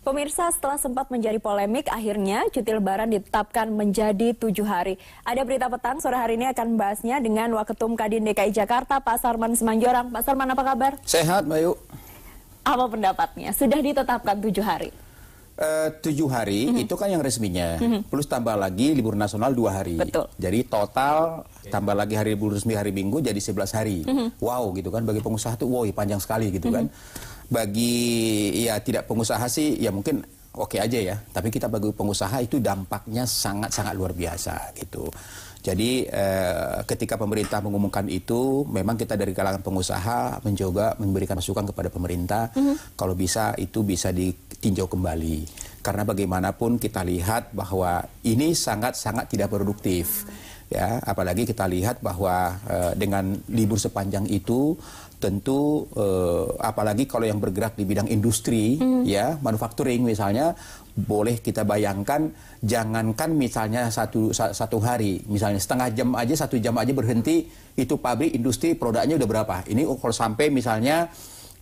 Pemirsa, setelah sempat menjadi polemik, akhirnya cuti lebaran ditetapkan menjadi 7 hari. Ada berita petang, sore hari ini akan membahasnya dengan Waketum Kadin DKI Jakarta, Pak Sarman Simanjorang. Pak Sarman, apa kabar? Sehat, Bayu. Apa pendapatnya? Sudah ditetapkan 7 hari? 7 hari itu kan yang resminya, plus tambah lagi libur nasional 2 hari. Betul. Jadi total tambah lagi hari libur resmi hari Minggu jadi 11 hari. Wow gitu kan, bagi pengusaha tuh wow panjang sekali gitu kan. Bagi ya tidak pengusaha sih ya mungkin oke aja ya, tapi kita bagi pengusaha itu dampaknya sangat-sangat luar biasa gitu. Jadi ketika pemerintah mengumumkan itu, memang kita dari kalangan pengusaha mencoba memberikan masukan kepada pemerintah, kalau bisa itu bisa ditinjau kembali. Karena bagaimanapun kita lihat bahwa ini sangat-sangat tidak produktif. Ya, apalagi kita lihat bahwa dengan libur sepanjang itu tentu apalagi kalau yang bergerak di bidang industri ya manufacturing misalnya, boleh kita bayangkan jangankan misalnya satu hari, misalnya setengah jam aja, 1 jam aja berhenti, itu pabrik industri produknya udah berapa. Ini kalau sampai misalnya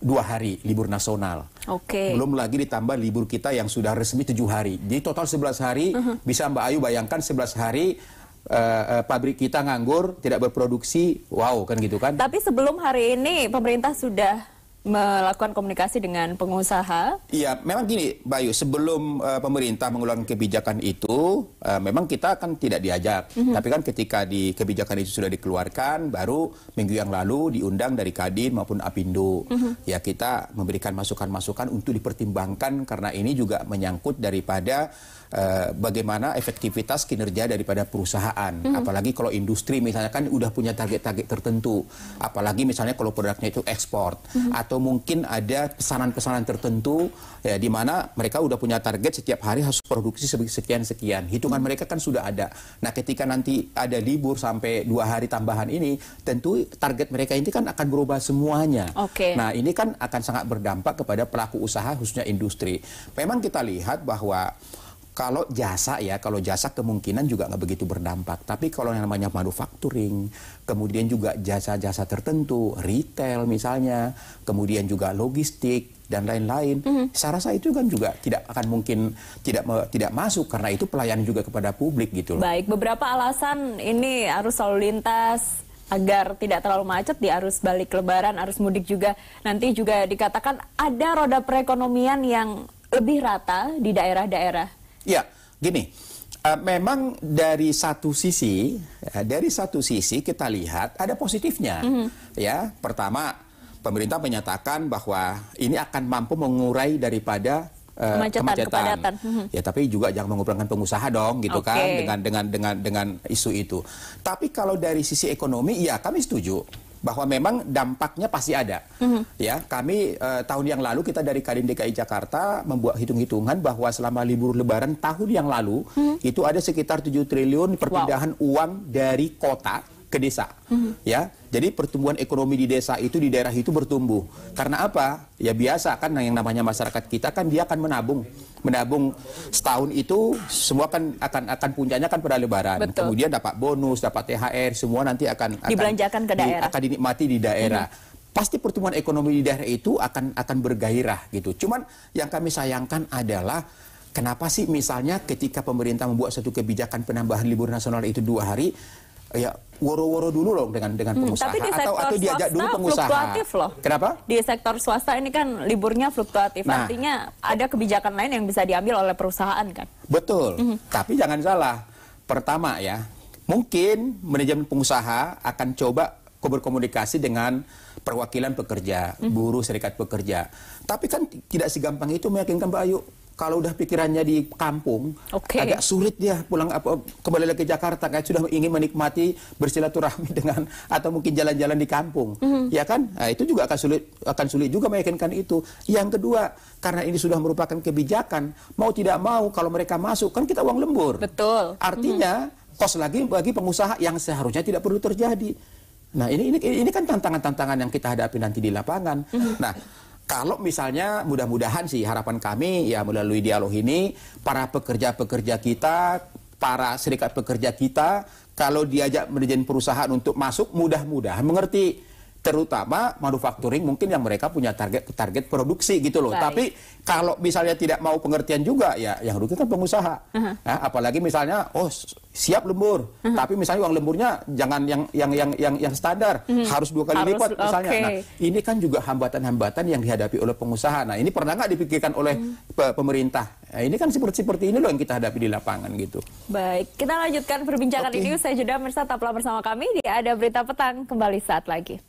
2 hari libur nasional. Belum lagi ditambah libur kita yang sudah resmi 7 hari. Jadi total 11 hari, bisa Mbak Ayu bayangkan 11 hari pabrik kita nganggur, tidak berproduksi, wow kan gitu kan. Tapi sebelum hari ini pemerintah sudah melakukan komunikasi dengan pengusaha. Iya, memang gini, Bayu, sebelum pemerintah mengeluarkan kebijakan itu, memang kita kan tidak diajak. Tapi kan ketika kebijakan itu sudah dikeluarkan, baru minggu yang lalu diundang dari Kadin maupun Apindo. Ya, kita memberikan masukan-masukan untuk dipertimbangkan karena ini juga menyangkut daripada bagaimana efektivitas kinerja daripada perusahaan. Apalagi kalau industri misalnya kan udah punya target-target tertentu. Apalagi misalnya kalau produknya itu ekspor. Atau mungkin ada pesanan-pesanan tertentu ya, di mana mereka udah punya target setiap hari harus produksi sekian-sekian. Hitungan mereka kan sudah ada. Nah ketika nanti ada libur sampai 2 hari tambahan ini, tentu target mereka ini kan akan berubah semuanya. Nah ini kan akan sangat berdampak kepada pelaku usaha khususnya industri. Memang kita lihat bahwa kalau jasa kemungkinan juga nggak begitu berdampak. Tapi kalau yang namanya manufacturing, kemudian juga jasa-jasa tertentu, retail misalnya, kemudian juga logistik dan lain-lain, saya rasa itu kan juga tidak akan mungkin tidak masuk karena itu pelayanan juga kepada publik gitu loh. Baik, beberapa alasan ini arus lalu lintas agar tidak terlalu macet di arus balik Lebaran, arus mudik juga. Nanti juga dikatakan ada roda perekonomian yang lebih rata di daerah-daerah. Ya, gini, memang dari satu sisi kita lihat ada positifnya. Ya, pertama pemerintah menyatakan bahwa ini akan mampu mengurai daripada kemacetan. Ya, tapi juga jangan mengumpulkan pengusaha dong, gitu kan, dengan isu itu. Tapi kalau dari sisi ekonomi, ya kami setuju bahwa memang dampaknya pasti ada. Ya, kami tahun yang lalu kita dari Kadin DKI Jakarta membuat hitung-hitungan bahwa selama libur Lebaran tahun yang lalu itu ada sekitar 7 triliun perpindahan uang dari kota ke desa. Ya, jadi pertumbuhan ekonomi di desa itu di daerah itu bertumbuh. Karena apa? Ya biasa kan yang namanya masyarakat kita kan dia akan menabung setahun itu semua kan akan puncaknya kan pada Lebaran. Betul. Kemudian dapat bonus, dapat THR, semua nanti akan dibelanjakan ke daerah. Akan dinikmati di daerah. Pasti pertumbuhan ekonomi di daerah itu akan bergairah gitu. Cuman yang kami sayangkan adalah kenapa sih misalnya ketika pemerintah membuat satu kebijakan penambahan libur nasional itu 2 hari, ya woro-woro dulu loh dengan pengusaha. Tapi di atau diajak dulu pengusaha. Fluktuatif loh. Kenapa? Di sektor swasta ini kan liburnya fluktuatif. Nah, artinya ada kebijakan lain yang bisa diambil oleh perusahaan kan. Betul. Tapi jangan salah. Pertama ya, mungkin manajemen pengusaha akan coba berkomunikasi dengan perwakilan pekerja, buruh, serikat pekerja. Tapi kan tidak segampang itu meyakinkan Mbak Ayu. Kalau udah pikirannya di kampung, agak sulit dia pulang kembali lagi ke Jakarta, kayak sudah ingin menikmati bersilaturahmi dengan atau mungkin jalan-jalan di kampung, ya kan? Nah, itu juga akan sulit juga meyakinkan itu. Yang kedua, karena ini sudah merupakan kebijakan, mau tidak mau kalau mereka masuk kan kita uang lembur. Betul. Artinya kos lagi bagi pengusaha yang seharusnya tidak perlu terjadi. Nah, ini kan tantangan-tantangan yang kita hadapi nanti di lapangan. Nah, kalau misalnya mudah-mudahan sih harapan kami ya melalui dialog ini para pekerja-pekerja kita, para serikat pekerja kita kalau diajak manajemen perusahaan untuk masuk mudah-mudahan mengerti terutama manufacturing mungkin yang mereka punya target produksi gitu loh. Baik. Tapi kalau misalnya tidak mau pengertian juga, ya yang rugi kan pengusaha. Nah, apalagi misalnya, siap lembur, tapi misalnya uang lemburnya jangan yang standar, harus 2 kali lipat misalnya. Nah, ini kan juga hambatan-hambatan yang dihadapi oleh pengusaha. Nah, ini pernah nggak dipikirkan oleh pemerintah? Nah, ini kan seperti ini loh yang kita hadapi di lapangan gitu. Baik, kita lanjutkan perbincangan ini usai jeda. Mirsa, tetaplah bersama kami di Ada Berita Petang, kembali saat lagi.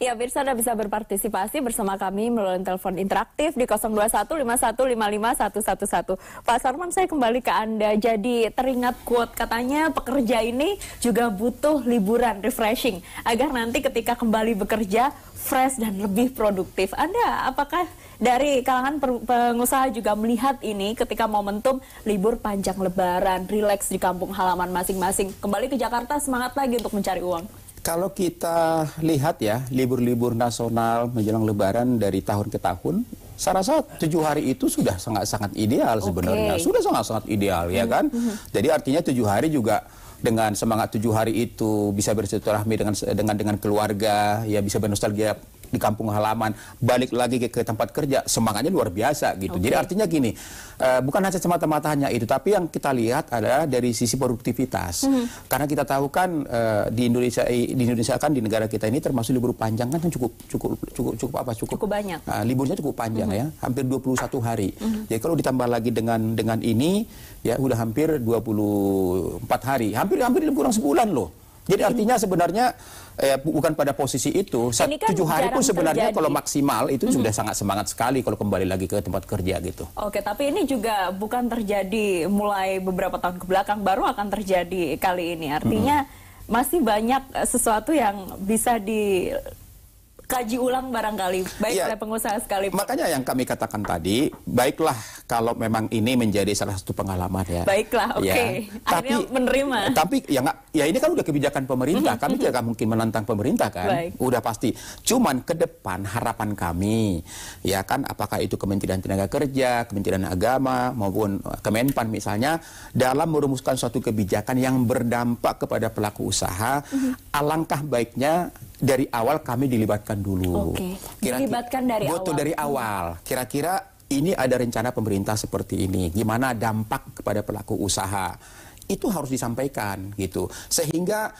Ya, Mirsa, Anda bisa berpartisipasi bersama kami melalui telepon interaktif di 02151555111. Pak Sarman, saya kembali ke Anda. Jadi teringat quote, katanya pekerja ini juga butuh liburan, refreshing, agar nanti ketika kembali bekerja fresh dan lebih produktif. Anda, apakah dari kalangan pengusaha juga melihat ini ketika momentum libur panjang lebaran, rileks di kampung halaman masing-masing, kembali ke Jakarta semangat lagi untuk mencari uang? Kalau kita lihat ya, libur-libur nasional menjelang lebaran dari tahun ke tahun, saya rasa 7 hari itu sudah sangat-sangat ideal sebenarnya. Sudah sangat-sangat ideal, ya kan? Jadi artinya 7 hari juga dengan semangat 7 hari itu bisa bersilaturahmi dengan keluarga, ya bisa bernostalgia di kampung halaman, balik lagi ke tempat kerja, semangatnya luar biasa gitu. Jadi artinya gini, bukan hanya semata-mata hanya itu, tapi yang kita lihat adalah dari sisi produktivitas. Karena kita tahu kan di Indonesia kan, di negara kita ini termasuk libur panjang kan cukup banyak. Liburnya cukup panjang ya, hampir 21 hari. Jadi kalau ditambah lagi dengan ini ya udah hampir 24 hari, hampir lebih kurang sebulan loh. Jadi artinya sebenarnya bukan pada posisi itu, 7 hari pun sebenarnya kalau maksimal itu sudah sangat semangat sekali kalau kembali lagi ke tempat kerja gitu. Oke, tapi ini juga bukan terjadi mulai beberapa tahun kebelakang, baru akan terjadi kali ini. Artinya masih banyak sesuatu yang bisa dikaji ulang barangkali, baik oleh pengusaha sekalipun. Makanya yang kami katakan tadi, baiklah kalau memang ini menjadi salah satu pengalaman ya. Baiklah, oke. Ya. Akhirnya menerima. Tapi ya ini kan udah kebijakan pemerintah, kami tidak mungkin menantang pemerintah kan. Udah pasti. Cuman ke depan harapan kami, ya kan, apakah itu Kementerian Tenaga Kerja, Kementerian Agama, maupun Kemenpan misalnya, dalam merumuskan suatu kebijakan yang berdampak kepada pelaku usaha, alangkah baiknya dari awal kami dilibatkan dulu. Dilibatkan dari awal. Betul, dari awal. Kira-kira ini ada rencana pemerintah seperti ini. Gimana dampak kepada pelaku usaha? Itu harus disampaikan gitu. Sehingga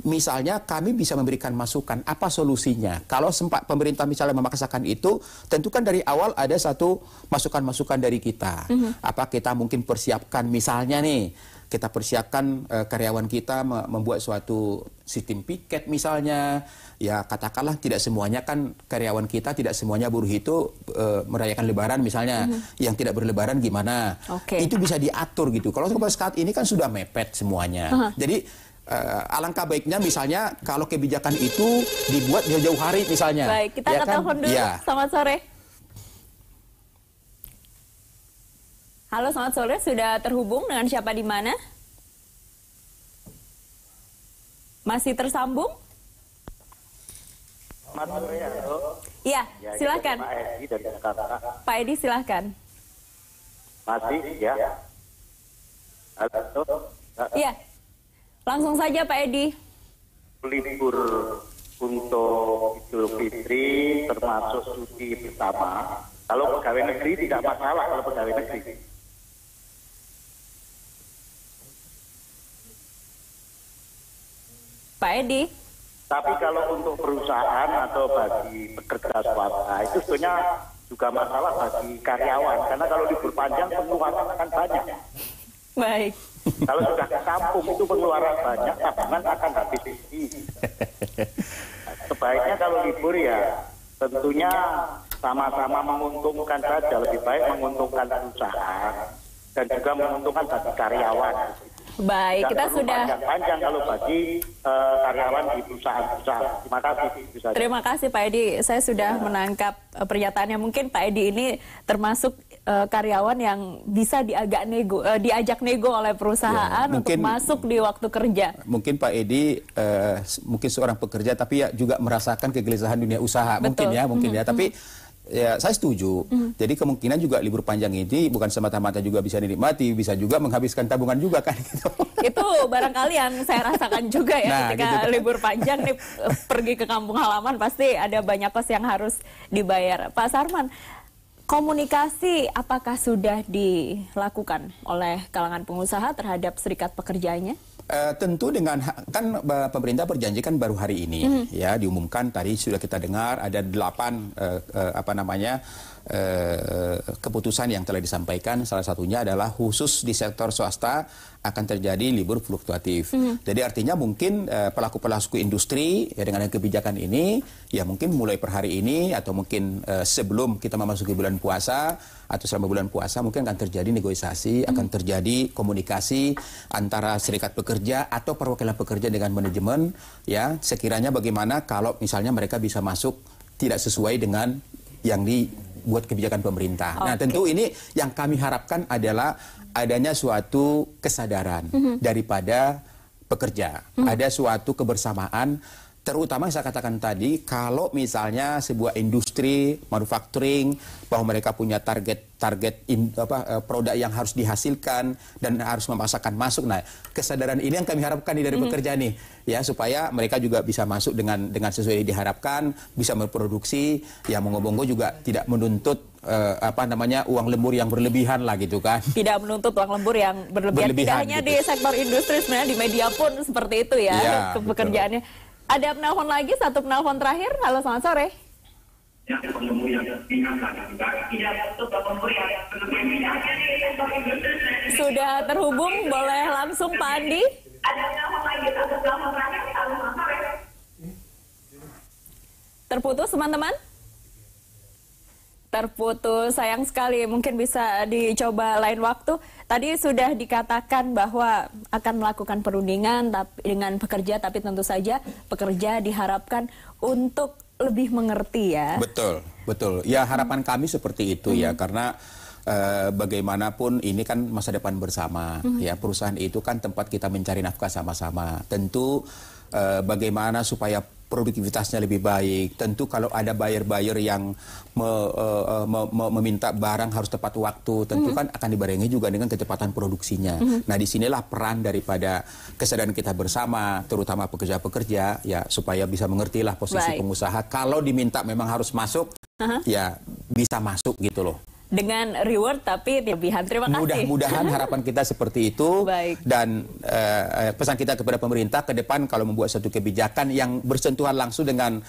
misalnya kami bisa memberikan masukan apa solusinya. Kalau sempat pemerintah misalnya memaksakan itu, tentu kan dari awal ada satu masukan-masukan dari kita. Apa kita mungkin persiapkan misalnya nih, kita persiapkan karyawan kita membuat suatu sistem piket misalnya. Ya katakanlah tidak semuanya kan karyawan kita, tidak semuanya buruh itu merayakan lebaran misalnya. Yang tidak berlebaran gimana? Itu bisa diatur gitu. Kalau saat ini kan sudah mepet semuanya. Jadi alangkah baiknya misalnya kalau kebijakan itu dibuat jauh-jauh hari misalnya. Baik, kita angkat telepon dulu. Selamat sore. Halo, selamat sore. Sudah terhubung dengan siapa di mana? Masih tersambung? Selamat sore, halo. Iya, silakan. Pak Edi dari Jakarta. Pak Edi, silakan. Masih, ya. Halo. Iya, langsung saja Pak Edi. Libur untuk Idul Fitri termasuk cuti bersama. Kalau pegawai negeri tidak masalah kalau pegawai negeri. Pak Edi. Tapi kalau untuk perusahaan atau bagi pekerja swasta itu sebetulnya juga masalah bagi karyawan. Karena kalau libur panjang pengeluaran akan banyak. Baik. Kalau sudah ke kampung itu pengeluaran banyak, tabungan akan habis isi. Sebaiknya kalau libur ya tentunya sama-sama menguntungkan saja. Lebih baik menguntungkan perusahaan dan juga menguntungkan bagi karyawan. Baik, kita sudah panjang kalau bagi karyawan di perusahaan-perusahaan. Terima kasih. Terima kasih Pak Edi. Saya sudah menangkap pernyataannya. Mungkin Pak Edi ini termasuk karyawan yang bisa diajak nego oleh perusahaan untuk masuk di waktu kerja. Mungkin Pak Edi mungkin seorang pekerja tapi ya juga merasakan kegelisahan dunia usaha. Betul. Mungkin ya. Tapi Ya, saya setuju. Jadi kemungkinan juga libur panjang ini bukan semata-mata juga bisa dinikmati, bisa juga menghabiskan tabungan juga kan gitu. Itu barangkali yang saya rasakan juga ya, Nah, ketika gitu kan. libur panjang nih pergi ke kampung halaman pasti ada banyak kos yang harus dibayar. Pak Sarman, komunikasi apakah sudah dilakukan oleh kalangan pengusaha terhadap serikat pekerjanya? Tentu dengan kan pemerintah berjanjikan baru hari ini ya diumumkan tadi sudah kita dengar ada 8 keputusan yang telah disampaikan, salah satunya adalah khusus di sektor swasta akan terjadi libur fluktuatif. Jadi artinya mungkin pelaku-pelaku industri ya dengan kebijakan ini ya mungkin mulai per hari ini atau mungkin sebelum kita memasuki bulan puasa atau selama bulan puasa mungkin akan terjadi negosiasi, akan terjadi komunikasi antara serikat pekerja atau perwakilan pekerja dengan manajemen ya sekiranya bagaimana kalau misalnya mereka bisa masuk tidak sesuai dengan yang dibuat kebijakan pemerintah. Nah, tentu ini yang kami harapkan adalah adanya suatu kesadaran daripada pekerja. Ada suatu kebersamaan, terutama saya katakan tadi, kalau misalnya sebuah industri manufacturing, bahwa mereka punya target produk yang harus dihasilkan dan harus memasarkan masuk. Nah, kesadaran ini yang kami harapkan dari pekerja nih, ya supaya mereka juga bisa masuk dengan sesuai diharapkan, bisa memproduksi, ya monggo-monggo juga tidak menuntut uang lembur yang berlebihan lah gitu kan. Tidak menuntut uang lembur yang berlebihan. Tidak hanya gitu. di sektor industri, sebenarnya di media pun seperti itu ya, Ya pekerjaannya. Ada penelpon lagi, satu penelpon terakhir. Halo, selamat sore. Sudah terhubung, boleh langsung Pak Andi. Terputus teman-teman? Terputus, sayang sekali. Mungkin bisa dicoba lain waktu. Tadi sudah dikatakan bahwa akan melakukan perundingan dengan pekerja, tapi tentu saja pekerja diharapkan untuk lebih mengerti ya. Betul, betul. Ya harapan kami seperti itu ya, karena bagaimanapun ini kan masa depan bersama. Ya perusahaan itu kan tempat kita mencari nafkah sama-sama. Tentu bagaimana supaya produktivitasnya lebih baik. Tentu kalau ada buyer-buyer yang meminta barang harus tepat waktu, tentu kan akan dibarengi juga dengan kecepatan produksinya. Nah, disinilah peran daripada kesadaran kita bersama, terutama pekerja-pekerja, ya supaya bisa mengertilah posisi pengusaha. Kalau diminta memang harus masuk, ya bisa masuk gitu loh. Dengan reward tapi lebihan. Terima kasih. Mudah-mudahan harapan kita seperti itu. Baik. Dan pesan kita kepada pemerintah ke depan kalau membuat satu kebijakan yang bersentuhan langsung dengan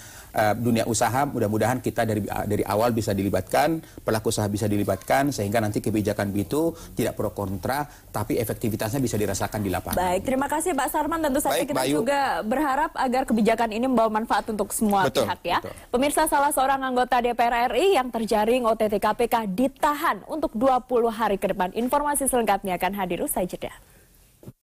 dunia usaha, mudah-mudahan kita dari awal bisa dilibatkan, pelaku usaha bisa dilibatkan, sehingga nanti kebijakan itu tidak pro kontra, tapi efektivitasnya bisa dirasakan di lapangan. Baik, terima kasih Pak Sarman. Tentu saja Baik, kita Bayu. juga berharap agar kebijakan ini membawa manfaat untuk semua pihak ya. Betul. Pemirsa, salah seorang anggota DPR RI yang terjaring OTT KPK ditahan untuk 20 hari ke depan. Informasi selengkapnya akan hadir usai jeda.